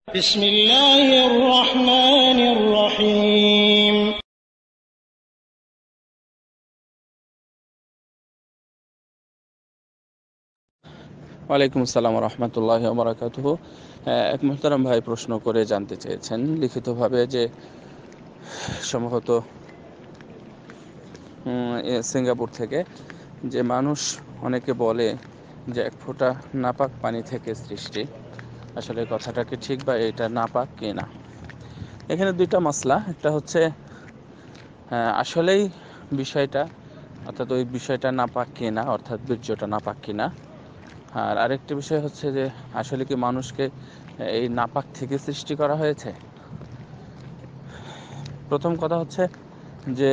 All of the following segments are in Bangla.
বিসমিল্লাহির রহমানির রহিম। ওয়ালাইকুম আসসালাম রহমতুল্লাহি ওয়া বারাকাতুহু। এক মুহতারাম ভাই প্রশ্ন করে জানতে চেয়েছেন লিখিতভাবে যে সম্ভবত সিঙ্গাপুর থেকে, যে মানুষ অনেকে বলে যে এক ফোঁটা নাপাক পানি থেকে সৃষ্টি, আসলে কথাটা কি ঠিক বা এটা নাপাক কি না? এখানে দুইটা মাসলা, একটা হচ্ছে আসলেই বিষয়টা, অর্থাৎ ওই বিষয়টা নাপাক কি না, অর্থাৎ বীর্যটা নাপাক কি না। আর আরেকটি বিষয় হচ্ছে যে আসলে কি মানুষকে এই নাপাক থেকে সৃষ্টি করা হয়েছে। প্রথম কথা হচ্ছে যে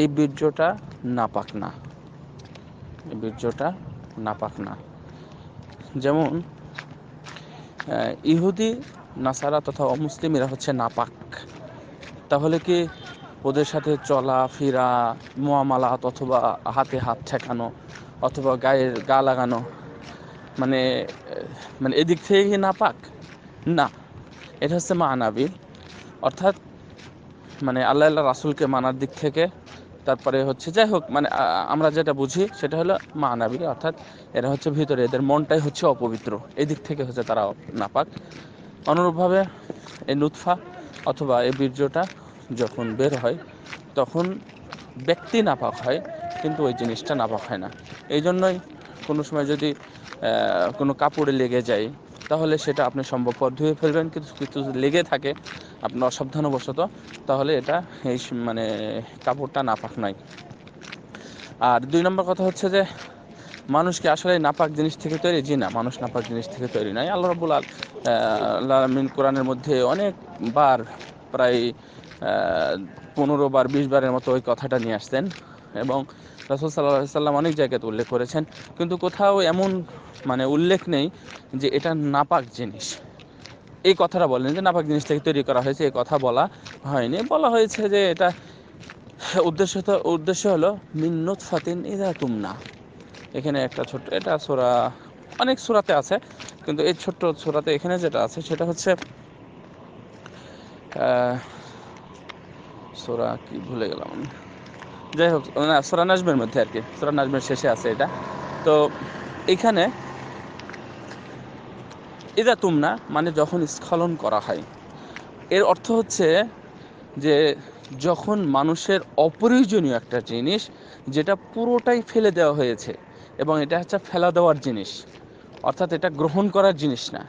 এই বীর্যটা নাপাক না, এই বীর্যটা নাপাক না। যেমন ইহুদি নাসারা তথা অমুসলিম এরা হচ্ছে নাপাক, তাহলে কি ওদের সাথে চলা ফেরা, মুআমালাত অথবা হাতে হাত ঠেকানো অথবা গায়ের গা লাগানো, মানে মানে এদিক থেকে কি নাপাক? না, এটা হচ্ছে মানাবি, অর্থাৎ মানে আল্লাহ রাসূলকে মানার দিক থেকে। তারপরে হচ্ছে যাই হোক, মানে আমরা যেটা বুঝি সেটা হলো মানাবি, অর্থাৎ এরা হচ্ছে ভিতরে, এদের মনটাই হচ্ছে অপবিত্র, এই দিক থেকে হচ্ছে তারা নাপাক। অনুরূপভাবে এই নুতফা অথবা এই বীর্যটা যখন বের হয় তখন ব্যক্তি নাপাক হয়, কিন্তু ওই জিনিসটা নাপাক হয় না। এই জন্যই কোনো সময় যদি কোনো কাপড়ে লেগে যায় তাহলে সেটা আপনি সম্ভবপর ধুয়ে ফেলবেন, কিন্তু কিছু লেগে থাকে আপনার অসাবধানবশত, তাহলে এটা এই মানে কাপড়টা নাপাক নয়। আর দুই নম্বর কথা হচ্ছে যে মানুষ কি আসলে নাপাক জিনিস থেকে তৈরি? জি না, মানুষ নাপাক জিনিস থেকে তৈরি নয়। আল্লাহ রাব্বুল আলামিন কোরআনের মধ্যে অনেকবার, প্রায় 15 বার 20 বারের মতো ওই কথাটা নিয়ে আসছেন, এবং রাসূল সাল্লাল্লাহু আলাইহি সাল্লাম অনেক জায়গাতে উল্লেখ করেছেন, কিন্তু কোথাও এমন মানে উল্লেখ নেই যে এটা নাপাক জিনিস। এই কথাটা বলেন যে নাপাক জিনিস থেকে তৈরি করা হয়েছে, এই কথা বলা হয়নি। বলা হয়েছে যে এটা উদ্দেশ্য হলো মিন নুতফাতিন ইযা তুমনা। এখানে একটা ছোট্ট, এটা সূরা, অনেক সূরাতে আছে, কিন্তু এই ছোট্ট সূরাতে এখানে যেটা আছে সেটা হচ্ছে সূরা কি ভুলে গেলাম আমি, যাই হোক না, সূরা নাজমের মধ্যে আর কি, সূরা নাজমের শেষে আছে এটা। তো এখানে ইযা তুমনা মানে যখন স্খলন করা হয়, এর অর্থ হচ্ছে যে যখন মানুষের অপ্রয়োজনীয় একটা জিনিস, যেটা পুরোটাই ফেলে দেওয়া হয়েছে এবং এটা হচ্ছে ফেলা দেওয়ার জিনিস, অর্থাৎ এটা গ্রহণ করার জিনিস না,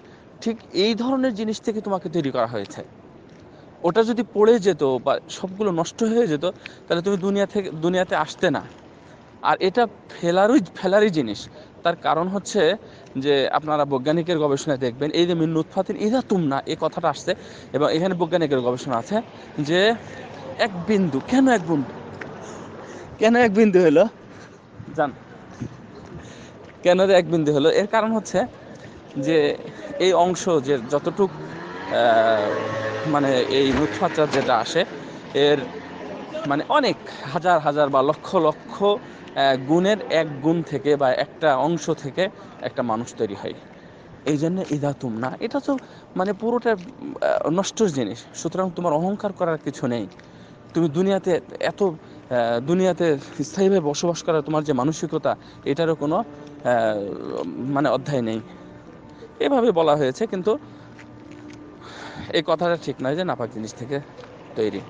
ঠিক এই ধরনের জিনিস থেকে তোমাকে তৈরি করা হয়েছে। ওটা যদি পড়ে যেত বা সবগুলো নষ্ট হয়ে যেত তাহলে তুমি দুনিয়াতে আসতে না। আর এটা ফেলারই জিনিস। তার কারণ হচ্ছে যে আপনারা বৈজ্ঞানিকের গবেষণায় দেখবেন এই যে মিন নুতফাতিন ইযা তুমনা, এই কথাটা আসছে, এবং এখানে বৈজ্ঞানিকের গবেষণা আছে যে এক বিন্দু, কেন এক বিন্দু হলো জান, কেন যে এক বিন্দু হলো, এর কারণ হচ্ছে যে এই অংশ যে যতটুক মানে এই নুতফাটা যেটা আসে, এর মানে অনেক হাজার হাজার বা লক্ষ লক্ষ গুণের এক গুণ থেকে বা একটা অংশ থেকে একটা মানুষ তৈরি হয়। এই জন্য ইদা তুমনা, এটা তো মানে পুরোটা নষ্টর জিনিস। সুতরাং তোমার অহংকার করার কিছু নেই। তুমি দুনিয়াতে স্থায়ীভাবে বসবাস করার তোমার যে মানসিকতা, এটারও কোনো মানে অধ্যায় নেই। এভাবে বলা হয়েছে, কিন্তু এই কথাটা ঠিক নয় যে নাপাক জিনিস থেকে তৈরি।